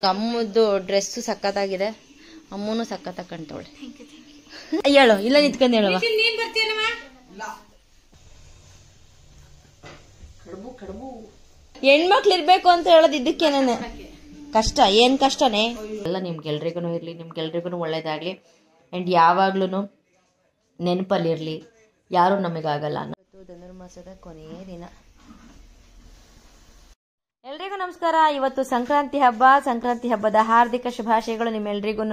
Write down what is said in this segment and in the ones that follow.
ಅಮ್ಮದ್ದು dress ಸಖತ್ತಾಗಿದೆ. ಅಮ್ಮನು ಸಖತ್ತಾಗಿ ಕಾಣ್ತಾವಳೆ. ಹೇಳು, ಇಲ್ಲ ನಿಂತ್ಕೊಂಡು ಹೇಳುವ. ಹೆಣ್ಮಕ್ಳು ಇರ್ಬೇಕು ಅಂತ ಹೇಳೋದು ಇದಕ್ಕೇನೆ. ಕಷ್ಟ ಏನ್ ಕಷ್ಟನೇ ಎಲ್ಲ ನಿಮ್ಗೆಲ್ರಿಗೂ ಇರ್ಲಿ, ನಿಮ್ಗೆಲ್ರಿಗೂ ಒಳ್ಳೇದಾಗ್ಲಿ. ಅಂಡ್ ಯಾವಾಗ್ಲೂ ನೆನಪಲ್ಲಿರ್ಲಿ, ಯಾರು ನಮಗಾಗಲ್ಲ. ಧನುರ್ಮಾಸದ ಕೊನೆಯ ದಿನ. ಎಲ್ರಿಗೂ ನಮಸ್ಕಾರ. ಇವತ್ತು ಸಂಕ್ರಾಂತಿ ಹಬ್ಬ. ಸಂಕ್ರಾಂತಿ ಹಬ್ಬದ ಹಾರ್ದಿಕ ಶುಭಾಶಯಗಳು ನಿಮ್ಮೆಲ್ರಿಗೂ.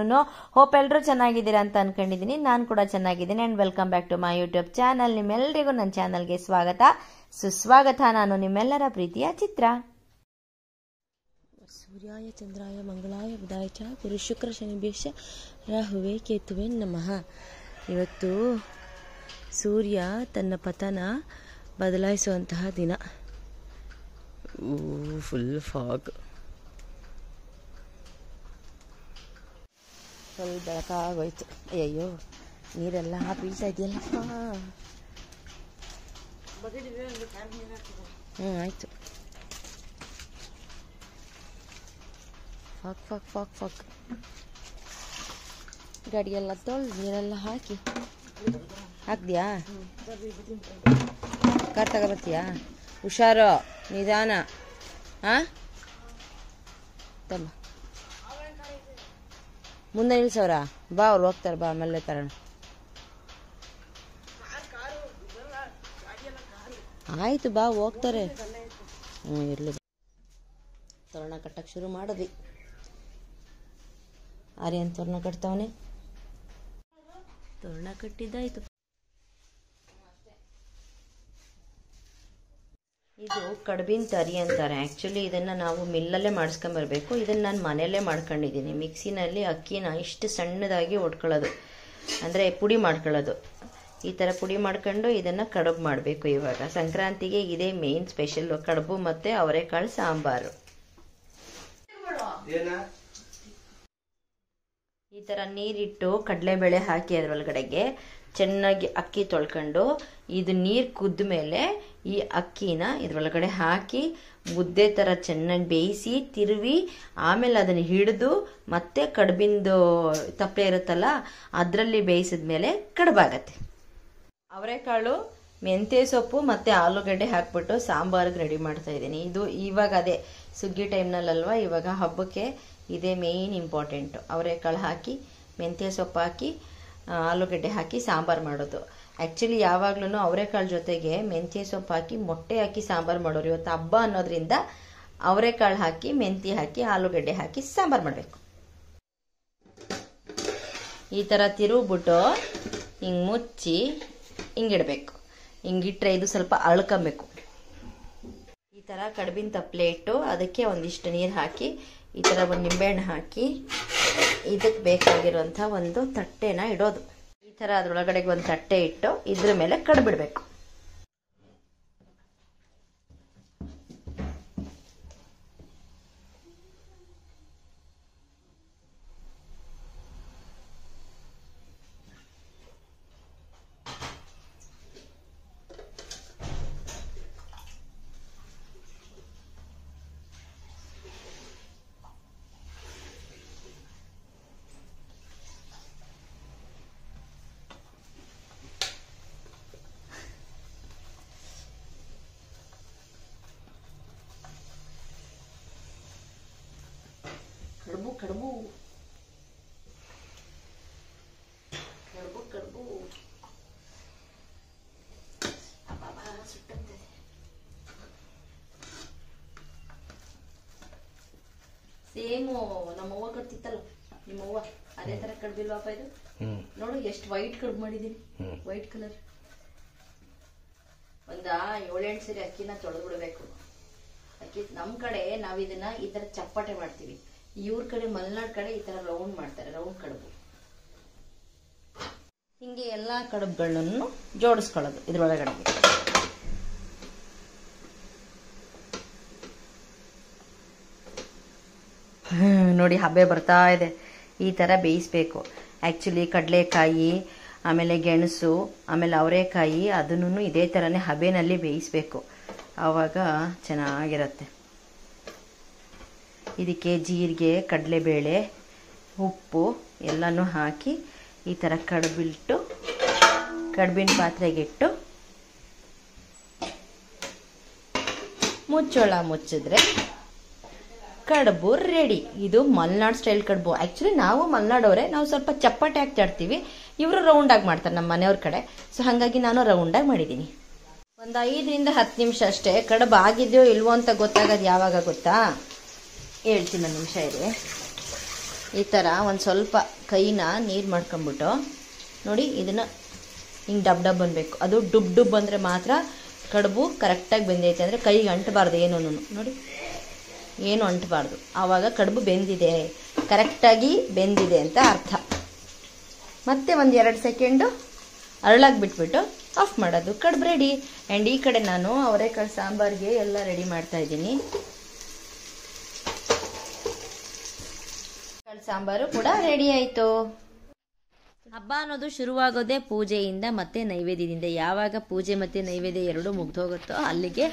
ಹೋಪ್ ಎಲ್ಲರೂ ಚೆನ್ನಾಗಿದ್ದೀರಾ ಅಂತ ಅನ್ಕೊಂಡಿದ್ದೀನಿ. ನಾನು ಕೂಡ ಚೆನ್ನಾಗಿದ್ದೀನಿ. And welcome back to my YouTube channel. ನಿಮ್ಮೆಲ್ರಿಗೂ ನನ್ನ ಚಾನಲ್ಗೆ ಸ್ವಾಗತ ಸುಸ್ವಾಗತ. ನಾನು ನಿಮ್ಮೆಲ್ಲರ ಪ್ರೀತಿಯ ಚಿತ್ರ. ಸೂರ್ಯಾಯ ಚಂದ್ರಾಯ ಮಂಗಳಾಯ ಬುಧಾಯ ಚ ಗುರು ಶುಕ್ರ ಶನಿಭ್ಯಶ್ಚ ರಾಹುವೇ ಕೇತುವೆ ನಮಃ. ಇವತ್ತು ಸೂರ್ಯ ತನ್ನ ಪತನ ಬದಲಾಯಿಸುವಂತಹ ದಿನ. ಫುಲ್ ಫಾಗ್, ಫುಲ್ ಬೆಳಕಾಗೋಯ್ತು. ಅಯ್ಯೋ, ನೀರೆಲ್ಲ ಬೀಳ್ತಾ ಇದೆಯಲ್ಲಪ್ಪ. ಆಯ್ತು. ಫಾಕ್ ಫಾಕ್ ಫಾಕ್ ಫಾಕ್. ಗಾಡಿಗೆಲ್ಲ ತೊಳೆದು ನೀರೆಲ್ಲ ಹಾಕಿ ಹಾಕ್ದ್ಯಾ? ಕಾರ್ ತಗೊಬರ್ತೀಯಾ? ಹುಷಾರು, ನಿಧಾನ. ತಮ್ಮ ಮುಂದೆ ನಿಲ್ಸವ್ರ. ಬಾ, ಅವ್ರು ಹೋಗ್ತಾರೆ. ಬಾ, ಆಮೇಲೆ ತರೋಣ. ಆಯ್ತು, ಬಾ, ಹೋಗ್ತಾರೆ. ಇರ್ಲಿ. ತೋರಣ ಕಟ್ಟಕ್ಕೆ ಶುರು ಮಾಡಿದ್ವಿ. ಆರ್ಯನ್ ತೋರಣ ಕಟ್ತಾವನೆ. ತೋರಣ ಕಟ್ಟಿದ್ದಾಯ್ತು. ಇದು ಕಡ್ಬಿನ ತರಿ ಅಂತಾರೆ. ಆ್ಯಕ್ಚುಲಿ ಇದನ್ನು ನಾವು ಮಿಲ್ಲಲ್ಲೇ ಮಾಡಿಸ್ಕೊಂಬರ್ಬೇಕು. ಇದನ್ನು ನಾನು ಮನೆಯಲ್ಲೇ ಮಾಡ್ಕೊಂಡಿದ್ದೀನಿ. ಮಿಕ್ಸಿನಲ್ಲಿ ಅಕ್ಕಿನ ಇಷ್ಟು ಸಣ್ಣದಾಗಿ ಒಡ್ಕೊಳ್ಳೋದು, ಅಂದರೆ ಪುಡಿ ಮಾಡ್ಕೊಳ್ಳೋದು. ಈ ಥರ ಪುಡಿ ಮಾಡ್ಕೊಂಡು ಇದನ್ನು ಕಡುಬು ಮಾಡಬೇಕು. ಇವಾಗ ಸಂಕ್ರಾಂತಿಗೆ ಇದೇ ಮೇನ್ ಸ್ಪೆಷಲ್ಲು, ಕಡುಬು ಮತ್ತು ಅವರೆಕಾಳು ಸಾಂಬಾರು. ಈ ಥರ ನೀರಿಟ್ಟು ಕಡಲೆಬೇಳೆ ಹಾಕಿ ಅದರೊಳಗಡೆಗೆ ಚೆನ್ನಾಗಿ ಅಕ್ಕಿ ತೊಳ್ಕೊಂಡು, ಇದು ನೀರು ಕುದ್ದ ಮೇಲೆ ಈ ಅಕ್ಕಿನ ಇದ್ರೊಳಗಡೆ ಹಾಕಿ ಮುದ್ದೆ ಥರ ಚೆನ್ನಾಗಿ ಬೇಯಿಸಿ ತಿರುವಿ, ಆಮೇಲೆ ಅದನ್ನು ಹಿಡಿದು ಮತ್ತೆ ಕಡುಬಿಂದು ತಪ್ಪಲೆ ಇರುತ್ತಲ್ಲ ಅದರಲ್ಲಿ ಬೇಯಿಸಿದ್ಮೇಲೆ ಕಡುಬಾಗತ್ತೆ. ಅವರೆಕಾಳು, ಮೆಂತ್ಯ ಸೊಪ್ಪು ಮತ್ತು ಆಲೂಗಡ್ಡೆ ಹಾಕ್ಬಿಟ್ಟು ಸಾಂಬಾರಿಗೆ ರೆಡಿ ಮಾಡ್ತಾ ಇದ್ದೀನಿ. ಇದು ಇವಾಗ ಅದೇ ಸುಗ್ಗಿ ಟೈಮ್ನಲ್ಲಲ್ವ, ಇವಾಗ ಹಬ್ಬಕ್ಕೆ ಇದೇ ಮೇಯ್ನ್ ಇಂಪಾರ್ಟೆಂಟು. ಅವರೆಕಾಳು ಹಾಕಿ, ಮೆಂತ್ಯ ಸೊಪ್ಪು ಹಾಕಿ, ಆಲೂಗಡ್ಡೆ ಹಾಕಿ ಸಾಂಬಾರು ಮಾಡೋದು. ಆ್ಯಕ್ಚುಲಿ ಯಾವಾಗ್ಲೂ ಅವರೆಕಾಳು ಜೊತೆಗೆ ಮೆಂತ್ಯ ಸೊಪ್ಪು ಹಾಕಿ ಮೊಟ್ಟೆ ಹಾಕಿ ಸಾಂಬಾರು ಮಾಡೋರು. ಇವತ್ತು ಹಬ್ಬ ಅನ್ನೋದ್ರಿಂದ ಅವರೆಕಾಳು ಹಾಕಿ, ಮೆಂತ್ಯ ಹಾಕಿ, ಆಲೂಗಡ್ಡೆ ಹಾಕಿ ಸಾಂಬಾರು ಮಾಡಬೇಕು. ಈ ಥರ ತಿರುಗ್ಬಿಟ್ಟು ಹಿಂಗೆ ಮುಚ್ಚಿ ಹಿಂಗಿಡಬೇಕು. ಹಿಂಗಿಟ್ರೆ ಇದು ಸ್ವಲ್ಪ ಅಳ್ಕೊಬೇಕು. ಈ ಥರ ಕಡುಬಿನ ತಪ್ಪಲೆ ಇಟ್ಟು ಅದಕ್ಕೆ ಒಂದಿಷ್ಟು ನೀರು ಹಾಕಿ, ಈ ಥರ ಒಂದು ನಿಂಬೆಹಣ್ಣು ಹಾಕಿ ಇದಕ್ಕೆ ಬೇಕಾಗಿರುವಂಥ ಒಂದು ತಟ್ಟೆನ ಇಡೋದು. ಈ ಥರ ಅದರೊಳಗಡೆಗೆ ಒಂದು ತಟ್ಟೆ ಇಟ್ಟು ಇದ್ರ ಮೇಲೆ ಕಡ್ಬಿಡ್ಬೇಕು. ಕಡುಬು ಕಡುಬು ಕಡುಬು ಕಡುಬು ಸುಟ್ಟಂತೆ. ಸೇಮು ನಮ್ಮವ್ವ ಕಟ್ತಿತ್ತಲ್ಲ, ನಿಮ್ಮವ್ವ ಅದೇ ತರ ಕಡ್ಬಿಲ್ವಾಪ ಇದು. ನೋಡು ಎಷ್ಟು ವೈಟ್ ಕಡುಬು ಮಾಡಿದೀನಿ, ವೈಟ್ ಕಲರ್. ಒಂದ 7-8 ಸರಿ ಅಕ್ಕಿನ ತೊಳೆದು ಬಿಡ್ಬೇಕು. ಅಕ್ಕಿ ನಮ್ ಕಡೆ ನಾವ್ ಇದನ್ನ ಈ ತರ ಚಪ್ಪಾಟೆ ಮಾಡ್ತೀವಿ. ಇವ್ರ ಕಡೆ ಮಲೆನಾಡ್ ಕಡೆ ಈ ತರ ರೌಂಡ್ ಮಾಡ್ತಾರೆ, ರೌಂಡ್ ಕಡುಬು. ಹಿಂಗೆ ಎಲ್ಲಾ ಕಡುಬುಗಳನ್ನು ಜೋಡಿಸ್ಕೊಳ್ಳೋದು ಇದ್ರೊಳಗಡೆ. ನೋಡಿ, ಹಬ್ಬೆ ಬರ್ತಾ ಇದೆ. ಈ ತರ ಬೇಯಿಸ್ಬೇಕು. ಆ್ಯಕ್ಚುಲಿ ಕಡಲೆಕಾಯಿ, ಆಮೇಲೆ ಗೆಣಸು, ಆಮೇಲೆ ಅವರೆಕಾಯಿ ಅದನ್ನು ಇದೇ ಥರನೇ ಹಬೆನಲ್ಲಿ ಬೇಯಿಸ್ಬೇಕು. ಆವಾಗ ಚೆನ್ನಾಗಿರುತ್ತೆ. ಇದಕ್ಕೆ ಜೀರಿಗೆ, ಕಡಲೆಬೇಳೆ, ಉಪ್ಪು ಎಲ್ಲನೂ ಹಾಕಿ ಈ ಥರ ಕಡುಬಿಟ್ಟು ಕಡುಬಿನ ಪಾತ್ರೆಗಿಟ್ಟು ಮುಚ್ಚೋಳ ಮುಚ್ಚಿದ್ರೆ ಕಡುಬು ರೆಡಿ. ಇದು ಮಲೆನಾಡು ಸ್ಟೈಲ್ ಕಡುಬು. ಆ್ಯಕ್ಚುಲಿ ನಾವು ಮಲೆನಾಡವ್ರೆ, ನಾವು ಸ್ವಲ್ಪ ಚಪ್ಪಟೆ ಆಗಿ ತಡ್ತೀವಿ, ಇವರು ರೌಂಡಾಗಿ ಮಾಡ್ತಾರೆ ನಮ್ಮ ಮನೆಯವ್ರ ಕಡೆ. ಸೊ ಹಾಗಾಗಿ ನಾನು ರೌಂಡಾಗಿ ಮಾಡಿದ್ದೀನಿ. ಒಂದು 5 ರಿಂದ 10 ನಿಮಿಷ ಅಷ್ಟೇ. ಕಡುಬು ಆಗಿದೆಯೋ ಇಲ್ವೋ ಅಂತ ಗೊತ್ತಾಗೋದು ಯಾವಾಗ ಗೊತ್ತಾ? ಹೇಳ್ತೀನಿ, ಒಂದು ನಿಮಿಷ ಇದೆ. ಈ ಥರ ಒಂದು ಸ್ವಲ್ಪ ಕೈನ ನೀರು ಮಾಡ್ಕೊಂಬಿಟ್ಟು ನೋಡಿ, ಇದನ್ನು ಹಿಂಗೆ ಡಬ್ ಅನ್ಬೇಕು. ಅದು ಡುಬ್ ಅಂದರೆ ಮಾತ್ರ ಕಡುಬು ಕರೆಕ್ಟಾಗಿ ಬೆಂದೈತೆ, ಅಂದರೆ ಕೈಗೆ ಅಂಟಬಾರ್ದು, ಏನೂ ನೋಡಿ, ಏನು ಅಂಟಬಾರ್ದು. ಆವಾಗ ಕಡುಬು ಬೆಂದಿದೆ, ಕರೆಕ್ಟಾಗಿ ಬೆಂದಿದೆ ಅಂತ ಅರ್ಥ. ಮತ್ತೆ ಒಂದು 2 ಸೆಕೆಂಡು ಅರಳಾಗಿ ಬಿಟ್ಬಿಟ್ಟು ಆಫ್ ಮಾಡೋದು, ಕಡುಬು ರೆಡಿ. ಆ್ಯಂಡ್ ಈ ಕಡೆ ನಾನು ಅವರೆಕಾಳು ಸಾಂಬಾರಿಗೆ ಎಲ್ಲ ರೆಡಿ ಮಾಡ್ತಾ ಇದ್ದೀನಿ. ಸಾಂಬಾರು ಕೂಡ ರೆಡಿ ಆಯಿತು. ಹಬ್ಬ ಅನ್ನೋದು ಶುರುವಾಗೋದೇ ಪೂಜೆಯಿಂದ ಮತ್ತೆ ನೈವೇದ್ಯದಿಂದ. ಯಾವಾಗ ಪೂಜೆ ಮತ್ತೆ ನೈವೇದ್ಯ ಎರಡೂ ಮುಗ್ದೋಗುತ್ತೋ ಅಲ್ಲಿಗೆ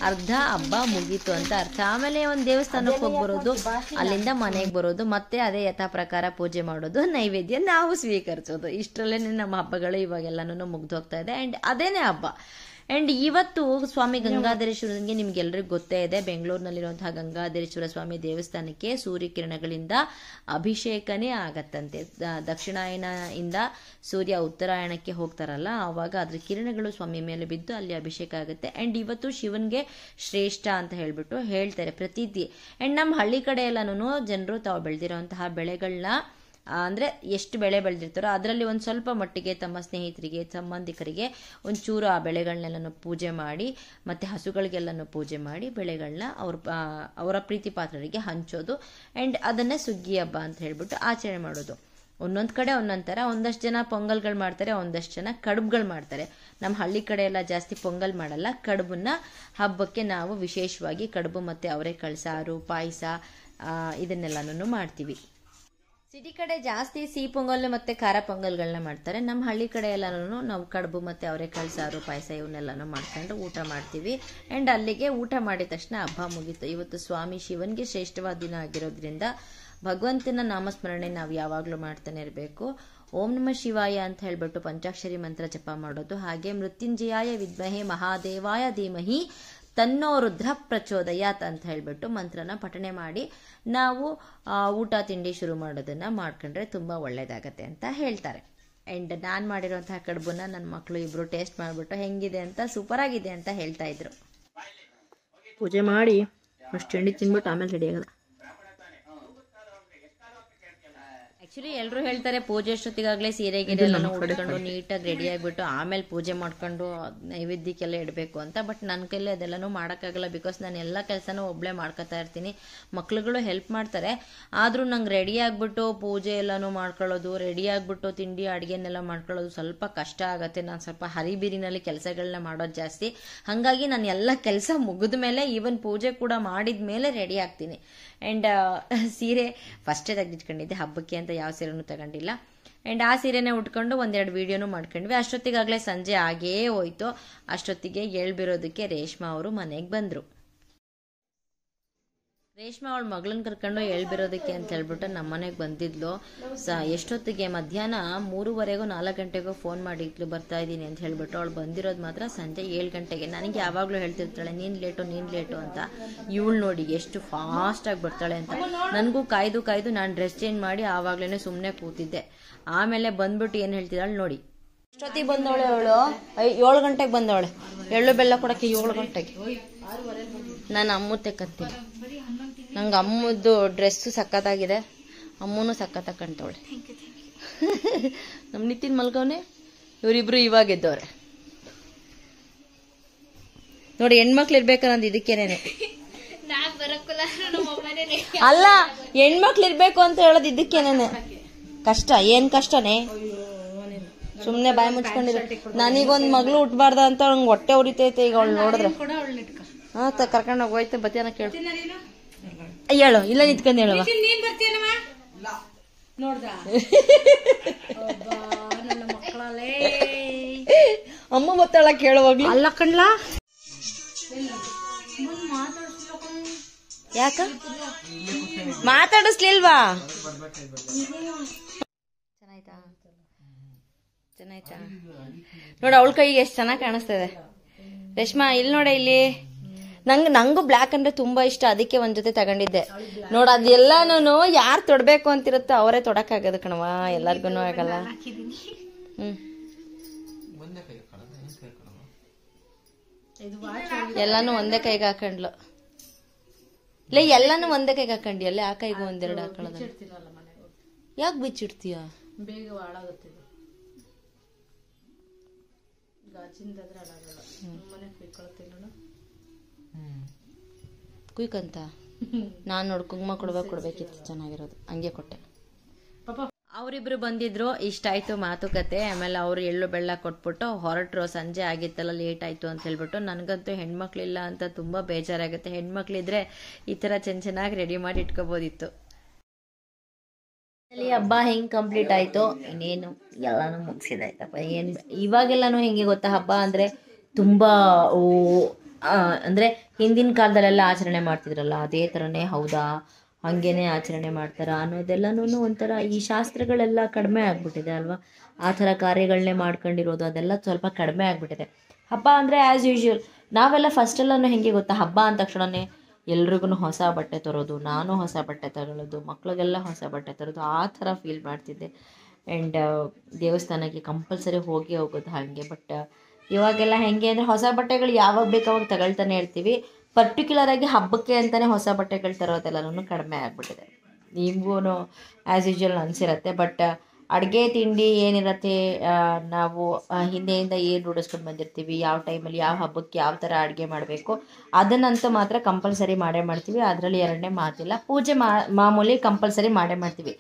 ಅರ್ಧ ಹಬ್ಬ ಮುಗೀತು ಅಂತ ಅರ್ಥ. ಆಮೇಲೆ ಒಂದು ದೇವಸ್ಥಾನಕ್ಕೆ ಹೋಗಿ ಬರೋದು, ಅಲ್ಲಿಂದ ಮನೆಗೆ ಬರೋದು, ಮತ್ತೆ ಅದೇ ಯಥಾ ಪ್ರಕಾರ ಪೂಜೆ ಮಾಡೋದು, ನೈವೇದ್ಯ ನಾವು ಸ್ವೀಕರಿಸೋದು. ಇಷ್ಟರಲ್ಲೇ ನಮ್ಮ ಹಬ್ಬಗಳು ಇವಾಗೆಲ್ಲನೂ ಮುಗ್ದೋಗ್ತಾ ಇದೆ. ಆ್ಯಂಡ್ ಅದೇನೇ ಹಬ್ಬ. ಆ್ಯಂಡ್ ಇವತ್ತು ಸ್ವಾಮಿ ಗಂಗಾಧರೇಶ್ವರನಿಗೆ ನಿಮ್ಗೆಲ್ರಿಗೂ ಗೊತ್ತೇ ಇದೆ, ಬೆಂಗಳೂರಿನಲ್ಲಿರುವಂತಹ ಗಂಗಾಧರೇಶ್ವರ ಸ್ವಾಮಿ ದೇವಸ್ಥಾನಕ್ಕೆ ಸೂರ್ಯಕಿರಣಗಳಿಂದ ಅಭಿಷೇಕನೇ ಆಗತ್ತಂತೆ. ದಕ್ಷಿಣಾಯನದಿಂದ ಸೂರ್ಯ ಉತ್ತರಾಯಣಕ್ಕೆ ಹೋಗ್ತಾರಲ್ಲ, ಆವಾಗ ಅದ್ರ ಕಿರಣಗಳು ಸ್ವಾಮಿ ಮೇಲೆ ಬಿದ್ದು ಅಲ್ಲಿ ಅಭಿಷೇಕ ಆಗುತ್ತೆ. ಆ್ಯಂಡ್ ಇವತ್ತು ಶಿವನ್ಗೆ ಶ್ರೇಷ್ಠ ಅಂತ ಹೇಳ್ಬಿಟ್ಟು ಹೇಳ್ತಾರೆ ಪ್ರತೀತಿ. ಆ್ಯಂಡ್ ನಮ್ಮ ಹಳ್ಳಿ ಕಡೆ ಎಲ್ಲನೂ ಜನರು ತಾವು ಬೆಳೆದಿರೋಂತಹ ಬೆಳೆಗಳನ್ನ, ಅಂದರೆ ಎಷ್ಟು ಬೆಳೆ ಬೆಳೆದಿರ್ತಾರೋ ಅದರಲ್ಲಿ ಒಂದು ಸ್ವಲ್ಪ ಮಟ್ಟಿಗೆ ತಮ್ಮ ಸ್ನೇಹಿತರಿಗೆ, ಸಂಬಂಧಿಕರಿಗೆ ಒಂಚೂರು ಆ ಬೆಳೆಗಳನ್ನೆಲ್ಲನೂ ಪೂಜೆ ಮಾಡಿ, ಮತ್ತು ಹಸುಗಳಿಗೆಲ್ಲನೂ ಪೂಜೆ ಮಾಡಿ ಬೆಳೆಗಳನ್ನ ಅವರ ಪ್ರೀತಿ ಪಾತ್ರರಿಗೆ ಹಂಚೋದು. ಆ್ಯಂಡ್ ಅದನ್ನೇ ಸುಗ್ಗಿ ಹಬ್ಬ ಅಂತ ಹೇಳ್ಬಿಟ್ಟು ಆಚರಣೆ ಮಾಡೋದು. ಒಂದೊಂದು ಕಡೆ ಒಂದೊಂದು ಥರ. ಒಂದಷ್ಟು ಜನ ಪೊಂಗಲ್ಗಳು ಮಾಡ್ತಾರೆ, ಒಂದಷ್ಟು ಜನ ಕಡುಬುಗಳು ಮಾಡ್ತಾರೆ. ನಮ್ಮ ಹಳ್ಳಿ ಕಡೆ ಎಲ್ಲ ಜಾಸ್ತಿ ಪೊಂಗಲ್ ಮಾಡಲ್ಲ, ಕಡುಬನ್ನ ಹಬ್ಬಕ್ಕೆ ನಾವು ವಿಶೇಷವಾಗಿ ಕಡುಬು ಮತ್ತು ಅವರೆಕಾಳು ಸಾರು, ಪಾಯಸ ಇದನ್ನೆಲ್ಲನೂ ಮಾಡ್ತೀವಿ. ಸಿಟಿ ಕಡೆ ಜಾಸ್ತಿ ಸಿಹಿ ಪೊಂಗಲ್ ಮತ್ತು ಖಾರ ಪೊಂಗಲ್ಗಳನ್ನ ಮಾಡ್ತಾರೆ. ನಮ್ಮ ಹಳ್ಳಿ ಕಡೆ ಎಲ್ಲನೂ ನಾವು ಕಡುಬು ಮತ್ತು ಅವರೆಕಾಳು ಸಾರು, ಪಾಯಸ ಇವನ್ನೆಲ್ಲನೂ ಮಾಡ್ಕೊಂಡು ಊಟ ಮಾಡ್ತೀವಿ. ಆ್ಯಂಡ್ ಅಲ್ಲಿಗೆ ಊಟ ಮಾಡಿದ ತಕ್ಷಣ ಹಬ್ಬ ಮುಗೀತು. ಇವತ್ತು ಸ್ವಾಮಿ ಶಿವನ್ಗೆ ಶ್ರೇಷ್ಠವಾದ ದಿನ ಆಗಿರೋದ್ರಿಂದ ಭಗವಂತನ ನಾಮಸ್ಮರಣೆ ನಾವು ಯಾವಾಗಲೂ ಮಾಡ್ತಾನೆ ಇರಬೇಕು. ಓಂ ನಮಃ ಶಿವಾಯ ಅಂತ ಹೇಳ್ಬಿಟ್ಟು ಪಂಚಾಕ್ಷರಿ ಮಂತ್ರ ಜಪ ಮಾಡೋದು. ಹಾಗೆ ಮೃತ್ಯುಂಜಯಾಯ ವಿದ್ಮಹೇ ಮಹಾದೇವಾಯ ಧೀಮಹಿ ತನ್ನೋ ರುದ್ರ ಪ್ರಚೋದಯಾತ್ ಅಂತ ಹೇಳ್ಬಿಟ್ಟು ಮಂತ್ರನ ಪಠಣೆ ಮಾಡಿ ನಾವು ಊಟ ತಿಂಡಿ ಶುರು ಮಾಡೋದನ್ನ ಮಾಡ್ಕೊಂಡ್ರೆ ತುಂಬ ಒಳ್ಳೇದಾಗತ್ತೆ ಅಂತ ಹೇಳ್ತಾರೆ. ಆ್ಯಂಡ್ ನಾನು ಮಾಡಿರೋಂತಹ ಕಡುಬನ್ನ ನನ್ನ ಮಕ್ಕಳು ಇಬ್ಬರು ಟೇಸ್ಟ್ ಮಾಡಿಬಿಟ್ಟು ಹೆಂಗಿದೆ ಅಂತ, ಸೂಪರ್ ಆಗಿದೆ ಅಂತ ಹೇಳ್ತಾ ಇದ್ರು. ಪೂಜೆ ಮಾಡಿ ಅಷ್ಟು ತಿಂಡಿ ತಿಂದ್ಬಿಟ್ಟು ಆಮೇಲೆ ರೆಡಿ ಆಗೋದು. ಆ್ಯಕ್ಚುಲಿ ಎಲ್ಲರೂ ಹೇಳ್ತಾರೆ ಪೂಜೆ ಅಷ್ಟೊತ್ತಿಗಾಗಲೇ ಸೀರೆ ಗಿರೆ ಎಲ್ಲ ಉಟ್ಕೊಂಡು ನೀಟಾಗಿ ರೆಡಿ ಆಗಿಬಿಟ್ಟು ಆಮೇಲೆ ಪೂಜೆ ಮಾಡ್ಕೊಂಡು ನೈವೇದ್ಯಕ್ಕೆಲ್ಲ ಇಡಬೇಕು ಅಂತ. ಬಟ್ ನನ್ನ ಕೈಲಿ ಅದೆಲ್ಲನೂ ಮಾಡೋಕ್ಕಾಗಲ್ಲ. ಬಿಕಾಸ್ ನಾನು ಎಲ್ಲ ಕೆಲಸನೂ ಒಬ್ಬಳೇ ಮಾಡ್ಕೊತಾ ಇರ್ತೀನಿ. ಮಕ್ಳುಗಳು ಹೆಲ್ಪ್ ಮಾಡ್ತಾರೆ, ಆದರೂ ನಂಗೆ ರೆಡಿ ಆಗಿಬಿಟ್ಟು ಪೂಜೆ ಎಲ್ಲನೂ ಮಾಡ್ಕೊಳ್ಳೋದು, ರೆಡಿ ಆಗಿಬಿಟ್ಟು ತಿಂಡಿ ಅಡುಗೆನೆಲ್ಲ ಮಾಡ್ಕೊಳ್ಳೋದು ಸ್ವಲ್ಪ ಕಷ್ಟ ಆಗುತ್ತೆ. ನಾನು ಸ್ವಲ್ಪ ಹರಿಬಿರಿನಲ್ಲಿ ಕೆಲಸಗಳನ್ನ ಮಾಡೋದು ಜಾಸ್ತಿ. ಹಾಗಾಗಿ ನಾನು ಎಲ್ಲ ಕೆಲಸ ಮುಗಿದ ಮೇಲೆ, ಈವನ್ ಪೂಜೆ ಕೂಡ ಮಾಡಿದ ಮೇಲೆ ರೆಡಿ ಆಗ್ತೀನಿ. ಆ್ಯಂಡ್ ಸೀರೆ ಫಸ್ಟೇ ತೆಗೆದಿಟ್ಕೊಂಡಿದ್ದೆ, ಹಬ್ಬಕ್ಕೆ ಅಂತ ಯಾವ ಸೀರೆನೂ ತಗೊಂಡಿಲ್ಲ. ಆ್ಯಂಡ್ ಆ ಸೀರೆನೇ ಉಟ್ಕೊಂಡು ಒಂದೆರಡು ವೀಡಿಯೋನು ಮಾಡ್ಕೊಂಡ್ವಿ. ಅಷ್ಟೊತ್ತಿಗಾಗಲೇ ಸಂಜೆ ಆಗೇ ಹೋಯ್ತು. ಅಷ್ಟೊತ್ತಿಗೆ ಹೇಳ್ಬಿರೋದಕ್ಕೆ ರೇಷ್ಮಾ ಅವರು ಮನೆಗೆ ಬಂದರು. ರೇಷ್ಮಾ ಅವಳ ಮಗಳನ್ನ ಕರ್ಕೊಂಡು ಹೇಳ್ಬಿರೋದಕ್ಕೆ ಅಂತ ಹೇಳ್ಬಿಟ್ಟು ನಮ್ಮ ಮನೆಗೆ ಬಂದಿದ್ಲು. ಎಷ್ಟೊತ್ತಿಗೆ ಮಧ್ಯಾಹ್ನ 3:30ಗೋ 4 ಗಂಟೆಗೋ ಫೋನ್ ಮಾಡಿದ್ಲು ಬರ್ತಾ ಇದ್ದೀನಿ ಅಂತ ಹೇಳ್ಬಿಟ್ಟು. ಅವಳು ಬಂದಿರೋದು ಮಾತ್ರ ಸಂಜೆ 7 ಗಂಟೆಗೆ. ನನಗೆ ಯಾವಾಗಲೂ ಹೇಳ್ತಿರ್ತಾಳೆ ನೀನು ಲೇಟು ಅಂತ. ಇವಳು ನೋಡಿ ಎಷ್ಟು ಫಾಸ್ಟಾಗಿ ಬರ್ತಾಳೆ ಅಂತ. ನನಗೂ ಕಾಯ್ದು ನಾನು ಡ್ರೆಸ್ ಚೇಂಜ್ ಮಾಡಿ ಆವಾಗಲೇ ಸುಮ್ಮನೆ ಕೂತಿದ್ದೆ. ಆಮೇಲೆ ಬಂದ್ಬಿಟ್ಟು ಏನು ಹೇಳ್ತಿದ್ದಾಳೆ ನೋಡಿ. ಎಷ್ಟೊತ್ತಿಗೆ ಬಂದವಳೆ ಅವಳು? 7 ಗಂಟೆಗೆ ಬಂದವಳೆ. ಎಳ್ಳು ಬೆಲ್ಲ ಕೊಡೋಕ್ಕೆ 7 ಗಂಟೆಗೆ. ನಾನು ಅಮ್ಮ ತೆಕ್ಕಂತೀನಿ. ನಂಗೆ ಅಮ್ಮದ್ದು ಡ್ರೆಸ್ಸು ಸಖತ್ತಾಗಿದೆ, ಅಮ್ಮನೂ ಸಖತ್ತಾಗಿ ಕಾಣ್ತವಳೆ. ನಮ್ಮ ನಿತಿನ್ ಮಲ್ಗವನೆ, ಇವರಿಬ್ರು ಇವಾಗ ಎದ್ದವ್ರೆ ನೋಡಿ. ಹೆಣ್ಮಕ್ಳು ಇರ್ಬೇಕನ್ನೋದು ಇದಕ್ಕೇನೇನೆ ಅಲ್ಲ, ಹೆಣ್ಮಕ್ಳು ಇರ್ಬೇಕು ಅಂತ ಹೇಳೋದು ಇದಕ್ಕೇನೇನೆ. ಕಷ್ಟ ಏನ್ ಕಷ್ಟನೇ, ಸುಮ್ನೆ ಬಾಯಿ ಮುಚ್ಕೊಂಡಿರೋ. ನನಗೊಂದ್ ಮಗಳು ಹುಟ್ಬಾರ್ದ ಅಂತ ನಂಗೆ ಹೊಟ್ಟೆ ಉರಿತೈತೆ ಈಗ ಅವಳು ನೋಡಿದ್ರೆ. ಹಾ ಕರ್ಕೊಂಡು ಹೋಗೋಯ್ತು ಬತ್ತಿಯನ್ನ ಕೇಳು. ಹೇಳು, ಇಲ್ಲ ನಿಂತ್ಕೊಂಡು ಹೇಳುವ. ಅಮ್ಮ ಬತ್ತಾಳ ಕೇಳುವಾಗ್ಲಿ. ಅಲ್ಲ ಕಣ್ಲಾ, ಯಾಕ ಮಾತಾಡಿಸ್ಲಿಲ್ವಾ? ಚೆನ್ನಾಯ್ತಾ ನೋಡ, ಅವಳ ಕೈಗೆ ಎಷ್ಟು ಚೆನ್ನಾಗಿ ಕಾಣಿಸ್ತದೆ. ರೇಷ್ಮಾ ಇಲ್ಲಿ ನೋಡ, ಇಲ್ಲಿ ನಂಗೂ ಬ್ಲ್ಯಾಕ್ ಅಂದ್ರೆ ತುಂಬಾ ಇಷ್ಟ, ಅದಕ್ಕೆ ಒಂದ್ ಜೊತೆ ತಗೊಂಡಿದ್ದೆ. ನೋಡ, ಅದೆಲ್ಲಾನು ಯಾರು ತೊಡ್ಬೇಕು ಅಂತಿರುತ್ತೋ ಅವರೇ ತೊಡಕಾಗದು ಕಣವ, ಎಲ್ಲಾರ್ಗು ಆಗಲ್ಲ. ಎಲ್ಲಾನು ಒಂದೇ ಕೈಗೆ ಹಾಕೊಂಡ್ಲು. ಇಲ್ಲ, ಎಲ್ಲಾನು ಒಂದೇ ಕೈಗೆ ಹಾಕೊಂಡಿ, ಅಲ್ಲೇ ಆ ಕೈಗೂ ಒಂದೆರಡು ಹಾಕೊಳ್ಳೋದ. ಯಾಕೆ ಬಿಚ್ಚಿಡ್ತೀಯ? ಬೇಗ ಹಾಳಾಗುತ್ತೆ. ಗಾಜಿಂದಾದ್ರೆ ಹಾಳಾಗಲ್ಲ, ಮನೆ ಕುಯ್ಕೊಳ್ತೀನಿ. ಕುಯ್ಕಂತ ನಾನು ನೋಡಿ ಕುಂಕುಮ ಕೊಡ್ಬೇಕಿತ್ತು, ಚೆನ್ನಾಗಿರೋದು, ಹಂಗೆ ಕೊಟ್ಟೆ. ಅವರಿಬ್ರು ಬಂದಿದ್ರು, ಇಷ್ಟ ಆಯ್ತು ಮಾತುಕತೆ. ಆಮೇಲೆ ಅವ್ರು ಎಳ್ಳು ಬೆಲ್ಲ ಕೊಟ್ಬಿಟ್ಟು ಹೊರಟ್ರು. ಸಂಜೆ ಆಗಿತ್ತಲ್ಲ, ಲೇಟ್ ಆಯ್ತು ಅಂತ ಹೇಳ್ಬಿಟ್ಟು. ನನಗಂತೂ ಹೆಣ್ಮಕ್ಳಿಲ್ಲ ಅಂತ ತುಂಬಾ ಬೇಜಾರಾಗುತ್ತೆ. ಹೆಣ್ಮಕ್ಳಿದ್ರೆ ಈ ತರ ಚೆನ್ನಾಗಿ ರೆಡಿ ಮಾಡಿ ಇಟ್ಕೋಬೋದಿತ್ತು. ಹಬ್ಬ ಹೆಂಗ್ ಕಂಪ್ಲೀಟ್ ಆಯ್ತು, ಇನ್ನೇನು ಎಲ್ಲಾನು ಮುಗಿಸಿದಾಯ್ತಪ್ಪ. ಏನ್ ಇವಾಗೆಲ್ಲಾನು ಹೆಂಗೆ ಗೊತ್ತಾ, ಹಬ್ಬ ಅಂದ್ರೆ ತುಂಬಾ ಅಂದ್ರೆ ಹಿಂದಿನ ಕಾಲದಲ್ಲೆಲ್ಲ ಆಚರಣೆ ಮಾಡ್ತಿದ್ರಲ್ಲ, ಅದೇ ಥರನೇ ಹೌದಾ, ಹಾಗೇನೆ ಆಚರಣೆ ಮಾಡ್ತಾರ ಅನ್ನೋದೆಲ್ಲನೂ ಒಂಥರ ಈ ಶಾಸ್ತ್ರಗಳೆಲ್ಲ ಕಡಿಮೆ ಆಗ್ಬಿಟ್ಟಿದೆ ಅಲ್ವಾ. ಆ ಥರ ಕಾರ್ಯಗಳನ್ನೇ ಮಾಡ್ಕೊಂಡಿರೋದು ಅದೆಲ್ಲ ಸ್ವಲ್ಪ ಕಡಿಮೆ ಆಗ್ಬಿಟ್ಟಿದೆ. ಹಬ್ಬ ಅಂದರೆ ಆ್ಯಸ್ ಯೂಶ್ವಲ್ ನಾವೆಲ್ಲ ಫಸ್ಟೆಲ್ಲನೂ ಹೆಂಗೆ ಗೊತ್ತಾ, ಹಬ್ಬ ಅಂದ ತಕ್ಷಣವೇ ಎಲ್ರಿಗೂ ಹೊಸ ಬಟ್ಟೆ ತರೋದು, ನಾನು ಹೊಸ ಬಟ್ಟೆ ತಗೊಳ್ಳೋದು, ಮಕ್ಳಿಗೆಲ್ಲ ಹೊಸ ಬಟ್ಟೆ ತರೋದು, ಆ ಥರ ಫೀಲ್ ಮಾಡ್ತಿದ್ದೆ. ಆ್ಯಂಡ್ ದೇವಸ್ಥಾನಕ್ಕೆ ಕಂಪಲ್ಸರಿ ಹೋಗೋದು ಹಾಗೆ. ಬಟ್ ಇವಾಗೆಲ್ಲ ಹೆಂಗೆ ಅಂದರೆ ಹೊಸ ಬಟ್ಟೆಗಳು ಯಾವಾಗ ಬೇಕು ಅವಾಗ ತಗೊಳ್ತಾನೆ ಇರ್ತೀವಿ. ಪರ್ಟಿಕ್ಯುಲರ್ ಆಗಿ ಹಬ್ಬಕ್ಕೆ ಅಂತಲೇ ಹೊಸ ಬಟ್ಟೆಗಳು ತರೋದೆಲ್ಲನೂ ಕಡಿಮೆ ಆಗಿಬಿಟ್ಟಿದೆ. ನಿಮಗೂ ಆ್ಯಸ್ ಯೂಶ್ವಲ್ ಅನಿಸಿರತ್ತೆ. ಬಟ್ ಅಡುಗೆ ತಿಂಡಿ ಏನಿರತ್ತೆ, ನಾವು ಹಿಂದೆಯಿಂದ ಏನು ರೂಢಿಸ್ಕೊಂಡು ಬಂದಿರ್ತೀವಿ, ಯಾವ ಟೈಮಲ್ಲಿ ಯಾವ ಹಬ್ಬಕ್ಕೆ ಯಾವ ಥರ ಅಡುಗೆ ಮಾಡಬೇಕು ಅದನ್ನಂತೂ ಮಾತ್ರ ಕಂಪಲ್ಸರಿ ಮಾಡೇ ಮಾಡ್ತೀವಿ. ಅದರಲ್ಲಿ ಎರಡನೇ ಮಾತಿಲ್ಲ. ಪೂಜೆ ಮಾಮೂಲಿ ಕಂಪಲ್ಸರಿ ಮಾಡೇ ಮಾಡ್ತೀವಿ.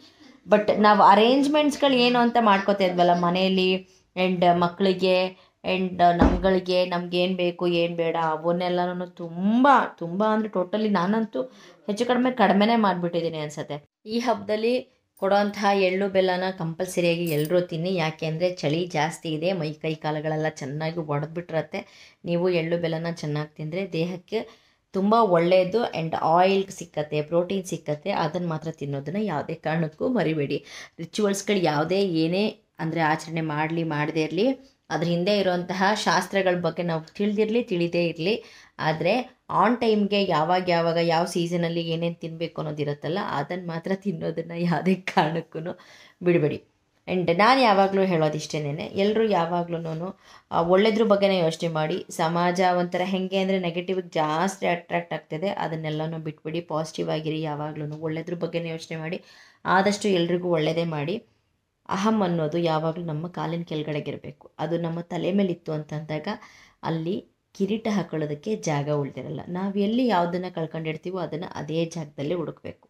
ಬಟ್ ನಾವು ಅರೇಂಜ್ಮೆಂಟ್ಸ್ಗಳು ಏನು ಅಂತ ಮಾಡ್ಕೋತಾ ಇದ್ವಲ್ಲ ಮನೆಯಲ್ಲಿ, ಆ್ಯಂಡ್ ಮಕ್ಕಳಿಗೆ ಆ್ಯಂಡ್ ನಮ್ಗೇನು ಬೇಕು ಏನು ಬೇಡ ಅವನ್ನೆಲ್ಲನೂ ತುಂಬ ಅಂದರೆ ಟೋಟಲಿ ನಾನಂತೂ ಹೆಚ್ಚು ಕಡಿಮೆನೇ ಮಾಡಿಬಿಟ್ಟಿದ್ದೀನಿ ಅನಿಸುತ್ತೆ. ಈ ಹಬ್ಬದಲ್ಲಿ ಕೊಡೋಂತಹ ಎಳ್ಳು ಬೆಲ್ಲನ ಕಂಪಲ್ಸರಿಯಾಗಿ ಎಲ್ಲರೂ ತಿನ್ನಿ. ಯಾಕೆ ಅಂದರೆ ಚಳಿ ಜಾಸ್ತಿ ಇದೆ, ಕೈ ಕಾಲುಗಳೆಲ್ಲ ಚೆನ್ನಾಗಿ ಒಡೆದ್ಬಿಟ್ಟಿರತ್ತೆ. ನೀವು ಎಳ್ಳು ಬೆಲ್ಲನ ಚೆನ್ನಾಗಿ ತಿಂದರೆ ದೇಹಕ್ಕೆ ತುಂಬ ಒಳ್ಳೆಯದು. ಆ್ಯಂಡ್ ಆಯಿಲ್ ಸಿಕ್ಕತ್ತೆ, ಪ್ರೋಟೀನ್ ಸಿಕ್ಕತ್ತೆ. ಅದನ್ನು ಮಾತ್ರ ತಿನ್ನೋದನ್ನು ಯಾವುದೇ ಕಾರಣಕ್ಕೂ ಮರಿಬೇಡಿ. ರಿಚುವಲ್ಸ್ಗಳು ಯಾವುದೇ ಏನೇ ಅಂದರೆ ಆಚರಣೆ ಮಾಡದೇ ಇರಲಿ, ಅದ್ರ ಹಿಂದೆ ಇರುವಂತಹ ಶಾಸ್ತ್ರಗಳ ಬಗ್ಗೆ ನಾವು ತಿಳಿದೇ ಇರಲಿ, ಆದರೆ ಆನ್ ಟೈಮ್ಗೆ ಯಾವಾಗ ಯಾವ ಸೀಸನಲ್ಲಿ ಏನೇನು ತಿನ್ನಬೇಕು ಅನ್ನೋದಿರುತ್ತಲ್ಲ ಅದನ್ನು ಮಾತ್ರ ತಿನ್ನೋದನ್ನು ಯಾವುದೇ ಕಾರಣಕ್ಕೂ ಬಿಡಬೇಡಿ. ಆ್ಯಂಡ್ ನಾನು ಯಾವಾಗಲೂ ಹೇಳೋದಿಷ್ಟೇನೆ, ಎಲ್ಲರೂ ಯಾವಾಗ್ಲೂ ಒಳ್ಳೆದ್ರ ಬಗ್ಗೆನೇ ಯೋಚನೆ ಮಾಡಿ. ಸಮಾಜ ಒಂಥರ ಹೆಂಗೆ ಅಂದರೆ ನೆಗೆಟಿವ್ಗೆ ಜಾಸ್ತಿ ಅಟ್ರಾಕ್ಟ್ ಆಗ್ತದೆ, ಅದನ್ನೆಲ್ಲನೂ ಬಿಟ್ಬಿಡಿ. ಪಾಸಿಟಿವ್ ಆಗಿರಿ, ಯಾವಾಗ್ಲೂ ಒಳ್ಳೆದ್ರ ಬಗ್ಗೆನೇ ಯೋಚನೆ ಮಾಡಿ. ಆದಷ್ಟು ಎಲ್ರಿಗೂ ಒಳ್ಳೆಯದೇ ಮಾಡಿ. ಅಹಂ ಅನ್ನೋದು ಯಾವಾಗಲೂ ನಮ್ಮ ಕಾಲಿನ ಕೆಳಗಡೆಗಿರಬೇಕು. ಅದು ನಮ್ಮ ತಲೆ ಮೇಲಿತ್ತು ಅಂತಂದಾಗ ಅಲ್ಲಿ ಕಿರೀಟ ಹಾಕೊಳ್ಳೋದಕ್ಕೆ ಜಾಗ ಉಳಿದಿರಲ್ಲ. ನಾವು ಎಲ್ಲಿ ಯಾವುದನ್ನು ಕಳ್ಕೊಂಡಿರ್ತೀವೋ ಅದನ್ನು ಅದೇ ಜಾಗದಲ್ಲಿ ಹುಡುಕಬೇಕು.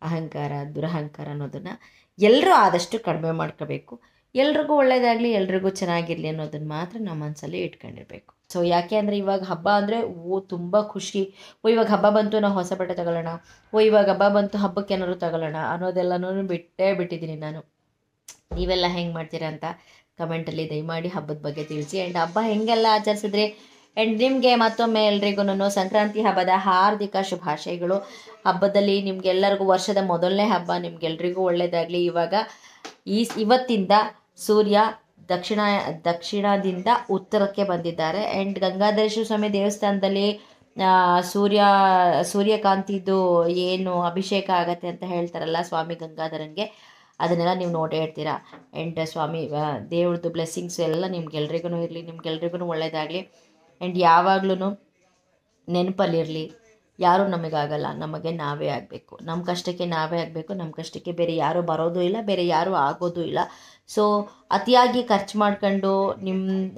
ಅಹಂಕಾರ, ದುರಹಂಕಾರ ಅನ್ನೋದನ್ನು ಎಲ್ಲರೂ ಆದಷ್ಟು ಕಡಿಮೆ ಮಾಡ್ಕೋಬೇಕು. ಎಲ್ರಿಗೂ ಒಳ್ಳೆಯದಾಗಲಿ, ಎಲ್ರಿಗೂ ಚೆನ್ನಾಗಿರಲಿ ಅನ್ನೋದನ್ನು ಮಾತ್ರ ನಮ್ಮ ಮನಸ್ಸಲ್ಲಿ ಇಟ್ಕೊಂಡಿರ್ಬೇಕು. ಸೊ ಯಾಕೆ ಅಂದರೆ ಇವಾಗ ಹಬ್ಬ ಅಂದರೆ ತುಂಬ ಖುಷಿ. ಇವಾಗ ಹಬ್ಬ ಬಂತು, ನಾವು ಹೊಸ ಬಟ್ಟೆ ತಗೊಳ್ಳೋಣ, ಇವಾಗ ಹಬ್ಬ ಬಂತು, ಹಬ್ಬಕ್ಕೆ ಏನಾದ್ರು ತಗೊಳ್ಳೋಣ ಅನ್ನೋದೆಲ್ಲನೂ ಬಿಟ್ಟಿದ್ದೀನಿ ನಾನು. ನೀವೆಲ್ಲ ಹೆಂಗೆ ಮಾಡ್ತೀರಾ ಅಂತ ಕಮೆಂಟಲ್ಲಿ ದಯಮಾಡಿ ಹಬ್ಬದ ಬಗ್ಗೆ ತಿಳಿಸಿ. ಆ್ಯಂಡ್ ಹಬ್ಬ ಹೆಂಗೆಲ್ಲ ಆಚರಿಸಿದ್ರಿ. ಆ್ಯಂಡ್ ನಿಮಗೆ ಮತ್ತೊಮ್ಮೆ ಎಲ್ರಿಗೂ ಸಂಕ್ರಾಂತಿ ಹಬ್ಬದ ಹಾರ್ದಿಕ ಶುಭಾಶಯಗಳು. ಹಬ್ಬದಲ್ಲಿ ನಿಮಗೆಲ್ಲರಿಗೂ ವರ್ಷದ ಮೊದಲನೇ ಹಬ್ಬ, ನಿಮ್ಗೆಲ್ರಿಗೂ ಒಳ್ಳೆಯದಾಗಲಿ. ಇವತ್ತಿಂದ ಸೂರ್ಯ ದಕ್ಷಿಣದಿಂದ ಉತ್ತರಕ್ಕೆ ಬಂದಿದ್ದಾರೆ. ಆ್ಯಂಡ್ ಗಂಗಾಧರೇಶ್ವರ ಸ್ವಾಮಿ ದೇವಸ್ಥಾನದಲ್ಲಿ ಸೂರ್ಯಕಾಂತಿದು ಏನು ಅಭಿಷೇಕ ಆಗತ್ತೆ ಅಂತ ಹೇಳ್ತಾರಲ್ಲ ಸ್ವಾಮಿ ಗಂಗಾಧರನಿಗೆ, ಅದನ್ನೆಲ್ಲ ನೀವು ನೋಡೇ ಇರ್ತೀರ. ಆ್ಯಂಡ್ ಸ್ವಾಮಿ ದೇವ್ರದ್ದು ಬ್ಲೆಸ್ಸಿಂಗ್ಸ್ ಎಲ್ಲ ನಿಮ್ಗೆಲ್ರಿಗೂ ಇರಲಿ, ನಿಮ್ಗೆಲ್ರಿಗೂ ಒಳ್ಳೆಯದಾಗಲಿ. ಆ್ಯಂಡ್ ಯಾವಾಗ್ಲೂ ನೆನಪಲ್ಲಿರಲಿ, ಯಾರೂ ನಮಗಾಗಲ್ಲ, ನಮಗೆ ನಾವೇ ಆಗಬೇಕು. ನಮ್ಮ ಕಷ್ಟಕ್ಕೆ ನಾವೇ ಆಗಬೇಕು. ನಮ್ಮ ಕಷ್ಟಕ್ಕೆ ಬೇರೆ ಯಾರೂ ಬರೋದು ಇಲ್ಲ, ಬೇರೆ ಯಾರೂ ಆಗೋದು ಇಲ್ಲ. ಸೊ ಅತಿಯಾಗಿ ಖರ್ಚು ಮಾಡ್ಕೊಂಡು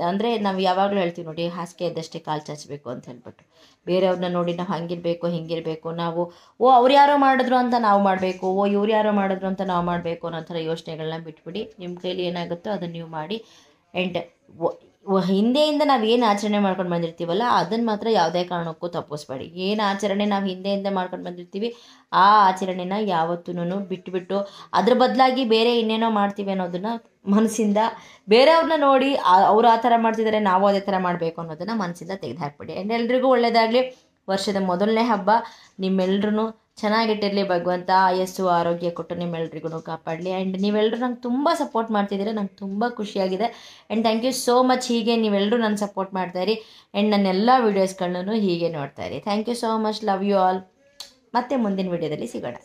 ಅಂದರೆ ನಾವು ಯಾವಾಗಲೂ ಹೇಳ್ತೀವಿ ನೋಡಿ, ಹಾಸಿಗೆ ಇದ್ದಷ್ಟೇ ಕಾಲು ಚಾಚಬೇಕು ಅಂತ ಹೇಳ್ಬಿಟ್ಟು, ಬೇರೆಯವ್ರನ್ನ ನೋಡಿ ನಾವು ಹಂಗಿರಬೇಕು ಹಿಂಗಿರಬೇಕು, ನಾವು ಅವ್ರು ಯಾರೋ ಮಾಡಿದ್ರು ಅಂತ ನಾವು ಮಾಡಬೇಕು, ಇವ್ರು ಯಾರೋ ಮಾಡಿದ್ರು ಅಂತ ನಾವು ಮಾಡಬೇಕು ಅನ್ನೋ ಥರ ಯೋಚನೆಗಳನ್ನ ಬಿಟ್ಬಿಡಿ. ನಿಮ್ಮ ಕೈಲಿ ಏನಾಗುತ್ತೋ ಅದನ್ನು ನೀವು ಮಾಡಿ. ಆ್ಯಂಡ್ ಹಿಂದೆಯಿಂದ ನಾವು ಏನು ಆಚರಣೆ ಮಾಡ್ಕೊಂಡು ಬಂದಿರ್ತೀವಲ್ಲ ಅದನ್ನು ಮಾತ್ರ ಯಾವುದೇ ಕಾರಣಕ್ಕೂ ತಪ್ಪಿಸ್ಬೇಡಿ. ಏನು ಆಚರಣೆ ನಾವು ಹಿಂದೆಯಿಂದ ಮಾಡ್ಕೊಂಡು ಬಂದಿರ್ತೀವಿ ಆ ಆಚರಣೆನ ಯಾವತ್ತೂ ಬಿಟ್ಬಿಟ್ಟು ಅದ್ರ ಬದಲಾಗಿ ಬೇರೆ ಇನ್ನೇನೋ ಮಾಡ್ತೀವಿ ಅನ್ನೋದನ್ನು ಮನಸ್ಸಿಂದ, ಬೇರೆಯವ್ರನ್ನ ನೋಡಿ ಅವ್ರು ಆ ಥರ ಮಾಡ್ತಿದ್ದಾರೆ ನಾವು ಅದೇ ಥರ ಮಾಡಬೇಕು ಅನ್ನೋದನ್ನು ಮನಸ್ಸಿಂದ ತೆಗೆದು ಹಾಕ್ಬಿಡಿ. ಆ್ಯಂಡ್ ಎಲ್ರಿಗೂ ಒಳ್ಳೆಯದಾಗಲಿ. ವರ್ಷದ ಮೊದಲನೇ ಹಬ್ಬ, ನಿಮ್ಮೆಲ್ಲರೂ ಚೆನ್ನಾಗಿಟ್ಟಿರಲಿ ಭಗವಂತ, ಆಯಸ್ಸು ಆರೋಗ್ಯ ಕೊಟ್ಟು ನಿಮ್ಮೆಲ್ರಿಗೂ ಕಾಪಾಡಲಿ. ಆ್ಯಂಡ್ ನೀವೆಲ್ಲರೂ ನಂಗೆ ತುಂಬ ಸಪೋರ್ಟ್ ಮಾಡ್ತಿದ್ದೀರಾ, ನಂಗೆ ತುಂಬ ಖುಷಿಯಾಗಿದೆ. And thank you so much. ಹೀಗೆ ನೀವೆಲ್ಲರೂ ನನ್ನ ಸಪೋರ್ಟ್ ಮಾಡ್ತಾಯಿರಿ ಆ್ಯಂಡ್ ನನ್ನ ಎಲ್ಲ ವೀಡಿಯೋಸ್ಗಳನ್ನೂ ಹೀಗೆ ನೋಡ್ತಾಯಿರಿ. Thank you so much. Love you all. ಮತ್ತೆ ಮುಂದಿನ ವೀಡಿಯೋದಲ್ಲಿ ಸಿಗೋಣ.